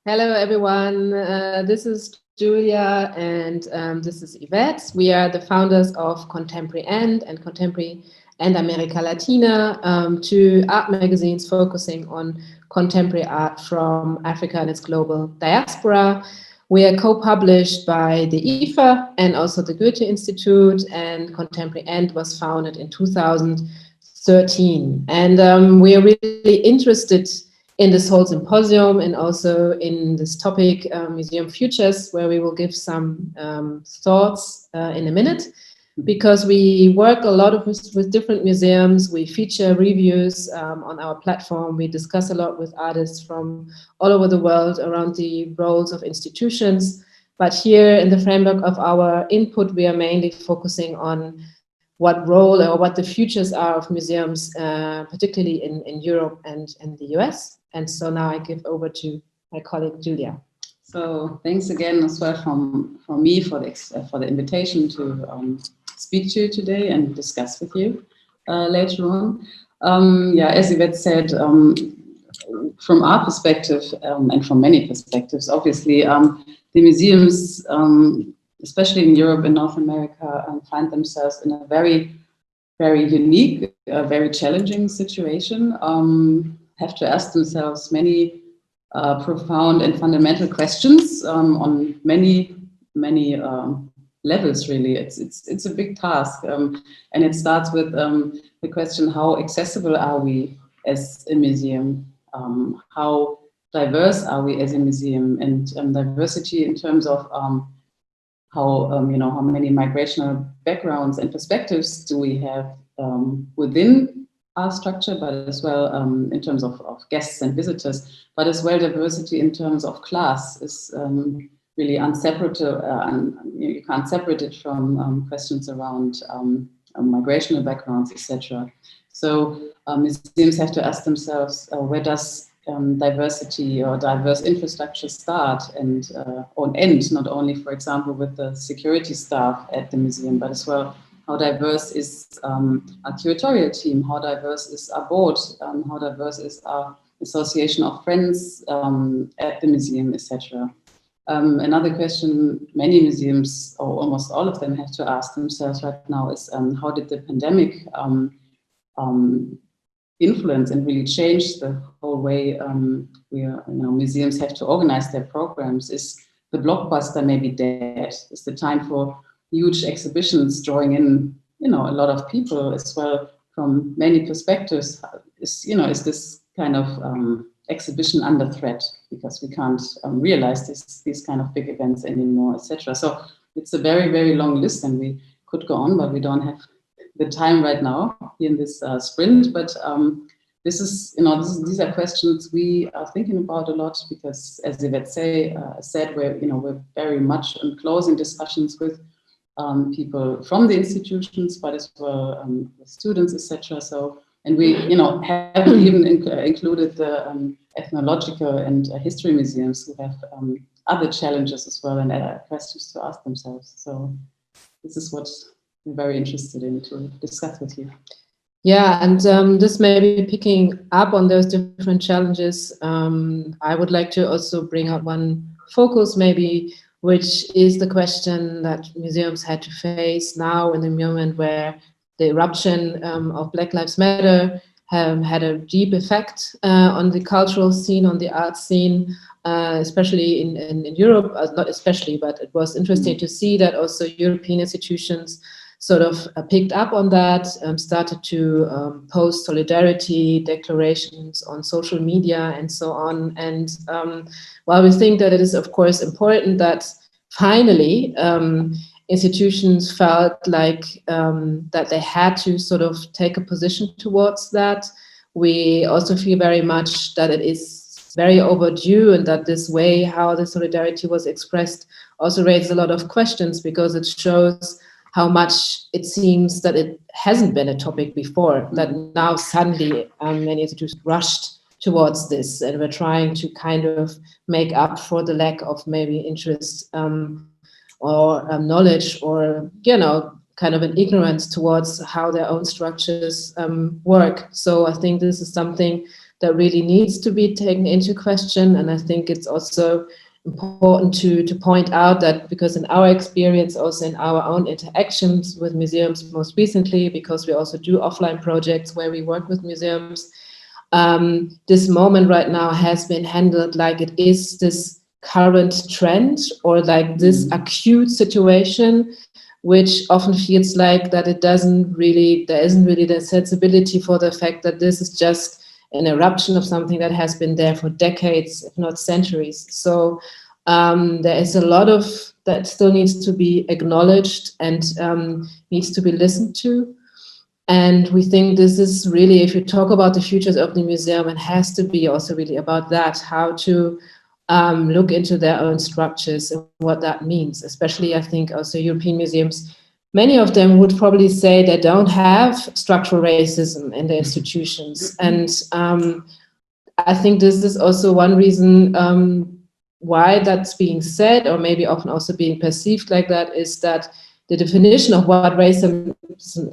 Hello, everyone. This is Julia, and this is Yvette. We are the founders of Contemporary and Contemporary and America Latina, two art magazines focusing on contemporary art from Africa and its global diaspora. We are co-published by the IFA and also the Goethe Institute, and Contemporary and was founded in 2013. And we are really interested in this whole symposium and also in this topic, Museum Futures, where we will give some thoughts in a minute, because we work a lot with different museums. We feature reviews on our platform. We discuss a lot with artists from all over the world around the roles of institutions. But here in the framework of our input, we are mainly focusing on what role or what the futures are of museums, particularly in Europe and in the US. And so now I give over to my colleague, Julia. So thanks again as well from me for the invitation to speak to you today and discuss with you later on. Yeah, as Yvette said, from our perspective and from many perspectives, obviously, the museums, especially in Europe and North America, find themselves in a very, very unique, very challenging situation. Have to ask themselves many profound and fundamental questions on many levels. Really, it's a big task, and it starts with the question: how accessible are we as a museum? How diverse are we as a museum? And diversity in terms of how many migrational backgrounds and perspectives do we have within our structure, but as well in terms of guests and visitors, but as well diversity in terms of class is really unseparable, and you can't separate it from questions around migrational backgrounds, etc. So museums have to ask themselves, where does diversity or diverse infrastructure start and or end, not only, for example, with the security staff at the museum, but as well how diverse is our curatorial team, how diverse is our board, how diverse is our association of friends at the museum, etc. Another question many museums, or almost all of them, have to ask themselves right now is how did the pandemic influence and really change the whole way museums have to organize their programs? Is the blockbuster maybe dead? Is the time for huge exhibitions drawing in, a lot of people as well from many perspectives? Is this kind of exhibition under threat because we can't realize these kind of big events anymore, etc. So it's a very, very long list, and we could go on, but we don't have the time right now in this sprint. But these are questions we are thinking about a lot, because, as Yvette said, we're very much in closing discussions with people from the institutions, but as well with students, etc. So, and we, haven't even included the ethnological and history museums who have other challenges as well and questions to ask themselves. So, this is what we're very interested in to discuss with you. Yeah, and this may be picking up on those different challenges. I would like to also bring out one focus, maybe, which is the question that museums had to face now in the moment where the eruption of Black Lives Matter had a deep effect on the cultural scene, on the art scene, especially in Europe. Not especially, but it was interesting to see that also European institutions sort of picked up on that, started to post solidarity declarations on social media and so on. And while we think that it is, of course, important that finally institutions felt like that they had to sort of take a position towards that, we also feel very much that it is very overdue, and that this way how the solidarity was expressed also raises a lot of questions, because it shows how much it seems that it hasn't been a topic before, that now suddenly many institutions rushed towards this, and we're trying to kind of make up for the lack of maybe interest or knowledge, or, kind of an ignorance towards how their own structures work. So I think this is something that really needs to be taken into question. And I think it's also important to point out that, because in our experience, also in our own interactions with museums most recently, because we also do offline projects where we work with museums, this moment right now has been handled like it is this current trend, or like this acute situation, which often feels like that it doesn't really, there isn't really the sensibility for the fact that this is just an eruption of something that has been there for decades, if not centuries. So there is a lot of that still needs to be acknowledged and needs to be listened to. And we think this is really, if you talk about the futures of the museum, it has to be also really about that, how to look into their own structures and what that means. Especially, I think, also European museums, many of them would probably say they don't have structural racism in their institutions. And I think this is also one reason why that's being said, or maybe often also being perceived like that, is that the definition of what racism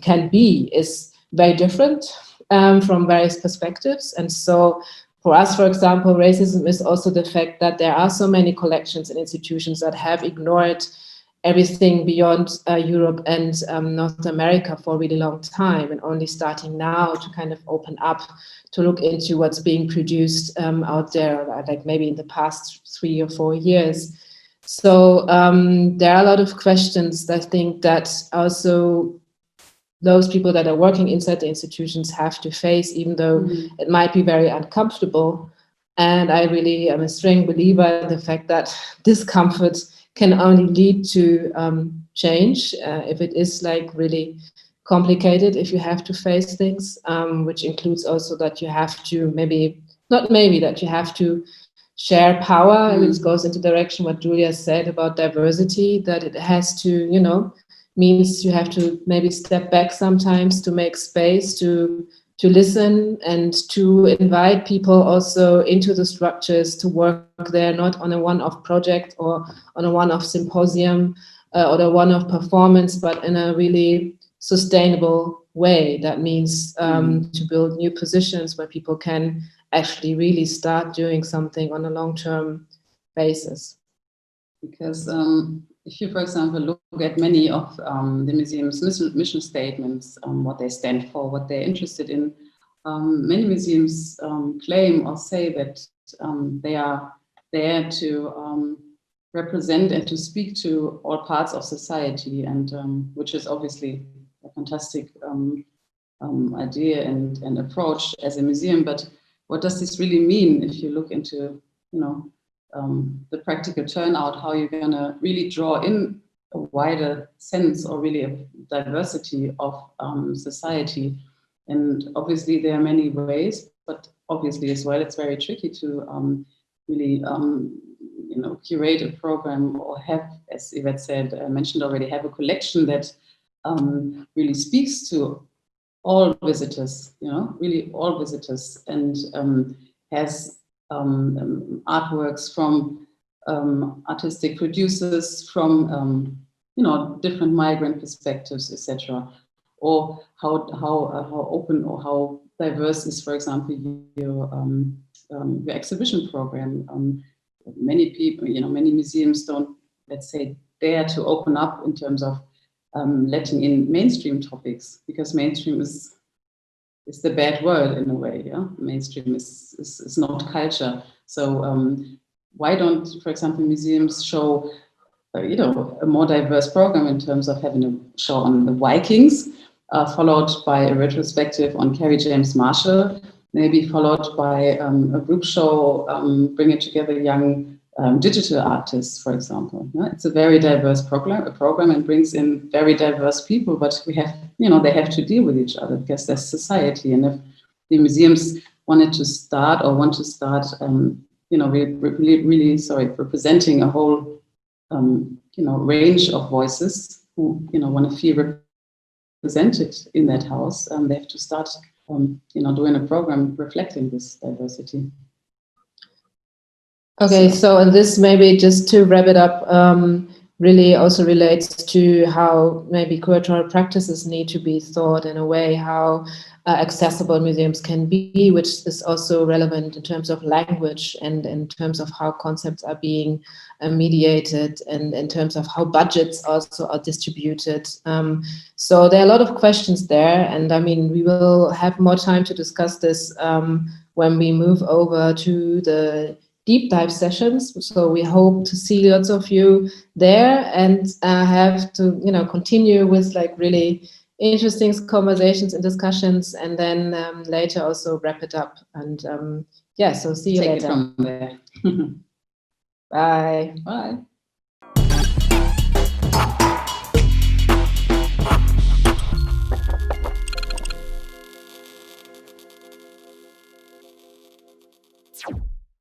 can be is very different from various perspectives. And so for us, for example, racism is also the fact that there are so many collections and institutions that have ignored everything beyond Europe and North America for a really long time, and only starting now to kind of open up to look into what's being produced out there, like maybe in the past 3 or 4 years. So there are a lot of questions, I think, that also those people that are working inside the institutions have to face, even though it might be very uncomfortable. And I really am a strong believer in the fact that discomfort can only lead to change if it is like really complicated, if you have to face things, which includes also that you have to that you have to share power. And it goes into direction what Julia said about diversity, that it has to, means you have to maybe step back sometimes to make space to listen and to invite people also into the structures to work there, not on a one-off project or on a one-off symposium or a one-off performance, but in a really sustainable way. That means to build new positions where people can actually really start doing something on a long-term basis. Because if you, for example, look at many of the museum's mission statements, what they stand for, what they're interested in, many museums claim or say that they are there to represent and to speak to all parts of society, and which is obviously a fantastic idea and approach as a museum. But what does this really mean if you look into, the practical turnout, how you're going to really draw in a wider sense or really a diversity of society? And obviously there are many ways, but obviously as well, it's very tricky to really, curate a program or have, as Yvette said, mentioned already, have a collection that really speaks to all visitors, really all visitors, and has artworks from artistic producers, from different migrant perspectives, etc. Or how open or how diverse is, for example, your exhibition program. Many people, many museums don't, let's say, dare to open up in terms of letting in mainstream topics, because mainstream is the bad word in a way. Yeah, mainstream is not culture. So why don't, for example, museums show a more diverse program in terms of having a show on the Vikings, followed by a retrospective on Kerry James Marshall, maybe followed by a group show bringing together young digital artists, for example. Yeah? It's a very diverse program and brings in very diverse people, but we have, they have to deal with each other because there's society. And if the museums want to start really representing a whole, range of voices who, want to feel represented in that house, they have to start, doing a program reflecting this diversity. Okay, so and this maybe just to wrap it up, really also relates to how maybe curatorial practices need to be thought in a way, how accessible museums can be, which is also relevant in terms of language and in terms of how concepts are being mediated and in terms of how budgets also are distributed. So there are a lot of questions there, and I mean, we will have more time to discuss this when we move over to the deep dive sessions. So we hope to see lots of you there and have to, you know, continue with like really interesting conversations and discussions, and then later also wrap it up. And yeah, so see you later. Take it from there. Bye. Bye. You